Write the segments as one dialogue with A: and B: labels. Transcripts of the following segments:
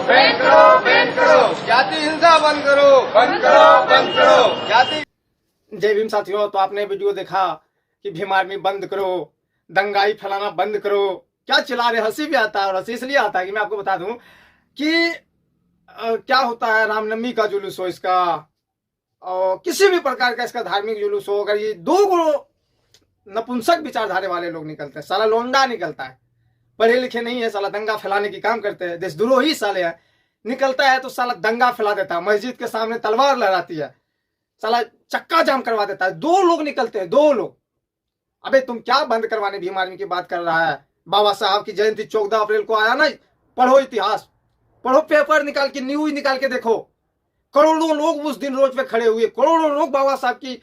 A: Ban करो, ban करो।
B: जाति हिंसा बंद करो,
A: बंद करो, बंद करो।
B: जाति। जय भीम साथियों, तो आपने वीडियो देखा कि भीम आर्मी बंद करो, दंगाई फैलाना बंद करो। क्या चिल्ला रहे, हंसी भी आता है। और हंसी इसलिए आता है कि मैं आपको बता दूं कि क्या होता है, रामनवमी का जुलूस हो इसका और किसी भी प्रकार का इसका धार्मिक जुलूस हो, अगर ये दो नपुंसक विचारधारे वाले लोग निकलते हैं, साला लोंडा निकलता है, पढ़े लिखे नहीं है, साला दंगा फैलाने की काम करते हैं, देशद्रोही साले हैं, निकलता है तो साला दंगा फैला देता है, मस्जिद के सामने तलवार लहराती है, साला चक्का जाम करवा देता है। दो लोग निकलते हैं, दो लोग। अबे तुम क्या बंद करवाने भीम आर्मी की बात कर रहा है? बाबा साहब की जयंती 14 अप्रैल को आया ना, पढ़ो इतिहास, पढ़ो, पेपर निकाल के, न्यूज निकाल के देखो। करोड़ों लोग उस दिन रोज पे खड़े हुए, करोड़ों लोग बाबा साहब की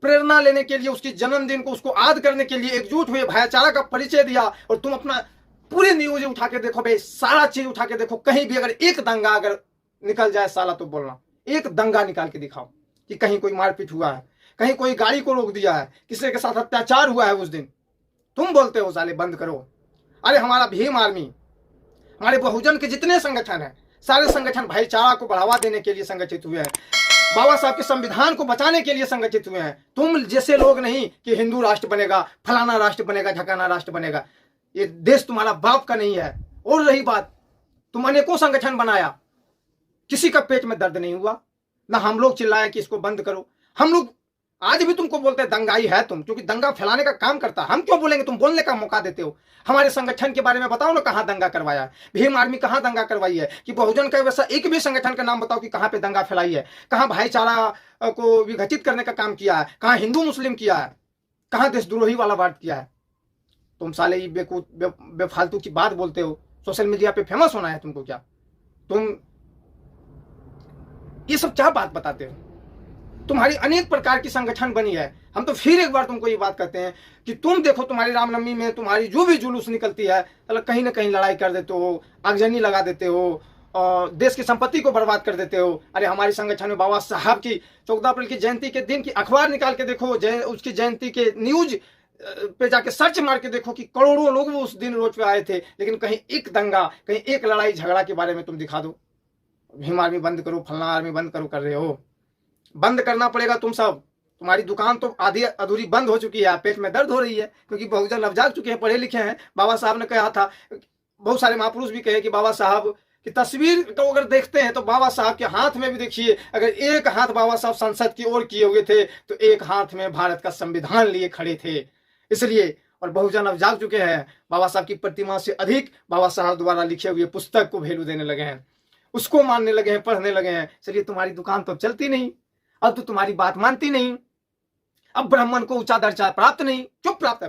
B: प्रेरणा लेने के लिए, उसकी जन्मदिन को, उसको याद करने के लिए एकजुट हुए, भाईचारा का परिचय दिया। और तुम अपना पूरी न्यूज उठा के देखो भाई, सारा चीज उठा के देखो, कहीं भी अगर एक दंगा अगर निकल जाए साला, तो बोलना एक दंगा निकाल के दिखाओ कि कहीं कोई मारपीट हुआ है, कहीं कोई गाड़ी को रोक दिया है, किसी के साथ अत्याचार हुआ है उस दिन। तुम बोलते हो साले बंद करो। अरे हमारा भीम आर्मी, हमारे बहुजन के जितने संगठन है, सारे संगठन भाईचारा को बढ़ावा देने के लिए संगठित हुए हैं, बाबा साहब के संविधान को बचाने के लिए संगठित हुए हैं। तुम जैसे लोग नहीं कि हिंदू राष्ट्र बनेगा, फलाना राष्ट्र बनेगा, ढकाना राष्ट्र बनेगा। ये देश तुम्हारा बाप का नहीं है। और रही बात, तुम अनेकों संगठन बनाया, किसी का पेट में दर्द नहीं हुआ ना। हम लोग चिल्लाए कि इसको बंद करो, हम लोग आज भी तुमको बोलते हैं दंगाई है तुम, क्योंकि दंगा फैलाने का काम करता है। हम क्यों बोलेंगे? तुम बोलने का मौका देते हो। हमारे संगठन के बारे में बताओ ना, कहां दंगा करवाया है भीम आर्मी, कहां दंगा करवाई है? कि बहुजन का वैसा एक भी संगठन का नाम बताओ कि कहां पे दंगा फैलाई है, कहां भाईचारा को विघटित करने का काम किया है, कहां हिंदू मुस्लिम किया है, कहां देशद्रोही वाला बात किया है? तुम साले ये बेफालतू की बात बोलते हो। सोशल मीडिया पे फेमस होना है तुमको क्या? तुम ये सब क्या बात बताते हो? तुम्हारी अनेक प्रकार की संगठन बनी है। हम तो फिर एक बार तुमको ये बात कहते हैं कि तुम देखो, तुम्हारी रामनवमी में तुम्हारी जो भी जुलूस निकलती है, कहीं ना कहीं लड़ाई कर देते हो, आगजनी लगा देते हो और देश की संपत्ति को बर्बाद कर देते हो। अरे हमारे संगठन में बाबा साहब की 14 अप्रैल की जयंती के दिन की अखबार निकाल के देखो, उसकी जयंती के न्यूज पे जाके सर्च मार के देखो कि करोड़ों लोग वो उस दिन रोज पे आए थे, लेकिन कहीं एक दंगा, कहीं एक लड़ाई झगड़ा के बारे में तुम दिखा दो। भीम आर्मी बंद करो, फलना आर्मी बंद करो कर रहे हो। बंद करना पड़ेगा तुम सब। तुम्हारी दुकान तो आधी अधूरी बंद हो चुकी है, पेट में दर्द हो रही है, क्योंकि बहुजन अब जाग चुके हैं, पढ़े लिखे हैं। बाबा साहब ने कहा था, बहुत सारे महापुरुष भी कहे कि बाबा साहब की तस्वीर को अगर देखते हैं तो बाबा साहब के हाथ में भी देखिए, अगर एक हाथ बाबा साहब संसद की ओर किए हुए थे तो एक हाथ में भारत का संविधान लिए खड़े थे। इसलिए, और बहुजन अब जाग चुके हैं, बाबा साहब की प्रतिमा से अधिक बाबा साहब द्वारा लिखे हुए पुस्तक को वैल्यू देने लगे हैं, उसको मानने लगे हैं, पढ़ने लगे हैं। इसलिए तुम्हारी दुकान तो चलती नहीं, अब तो तुम्हारी बात मानती नहीं। अब ब्राह्मण को ऊंचा दर्जा प्राप्त नहीं, चुप प्राप्त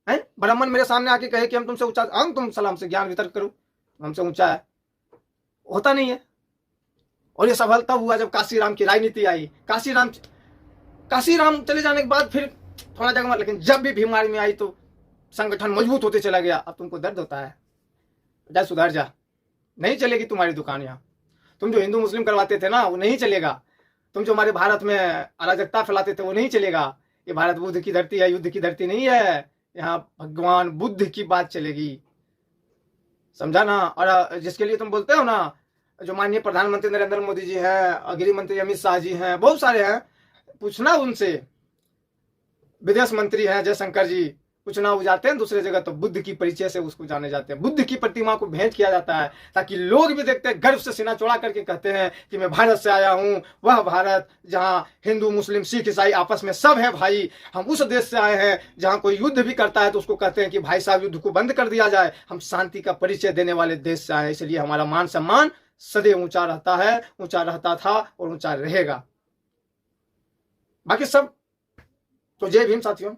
B: है। ब्राह्मण मेरे सामने आके कहे कि हम तुमसे ऊंचा, हम तुम सलाम से ज्ञान वितरण करो, हमसे ऊंचा है, होता नहीं है। और ये सफल तब हुआ जब काशीराम की राजनीति आई। काशीराम चले जाने के बाद फिर थोड़ा जगह, लेकिन जब भी भीम आर्मी आई तो संगठन मजबूत होते चला गया। अब तुमको दर्द होता है, जा सुधर जा, नहीं चलेगी तुम्हारी दुकान यहाँ। तुम जो हिंदू मुस्लिम करवाते थे ना, वो नहीं चलेगा। तुम जो हमारे भारत में अराजकता फैलाते थे, वो नहीं चलेगा। ये भारत बुद्ध की धरती है, युद्ध की धरती नहीं है। यहाँ भगवान बुद्ध की बात चलेगी, समझा ना? और जिसके लिए तुम बोलते हो ना, जो माननीय प्रधानमंत्री नरेंद्र मोदी जी हैं, गृह मंत्री अमित शाह जी हैं, बहुत सारे हैं, पूछना उनसे। विदेश मंत्री हैं जयशंकर जी, पूछना, वो जाते हैं दूसरे जगह तो बुद्ध की परिचय से उसको जाने जाते हैं। बुद्ध की प्रतिमा को भेंट किया जाता है ताकि लोग भी देखते हैं, गर्व से सीना चौड़ा करके कहते हैं कि मैं भारत से आया हूं, वह भारत जहां हिंदू मुस्लिम सिख ईसाई आपस में सब है भाई। हम उस देश से आए हैं जहां कोई युद्ध भी करता है तो उसको कहते हैं कि भाई साहब युद्ध को बंद कर दिया जाए। हम शांति का परिचय देने वाले देश से आए हैं, इसलिए हमारा मान सम्मान सदैव ऊंचा रहता है, ऊंचा रहता था और ऊंचा रहेगा। बाकी सब तो जय भीम साथियों।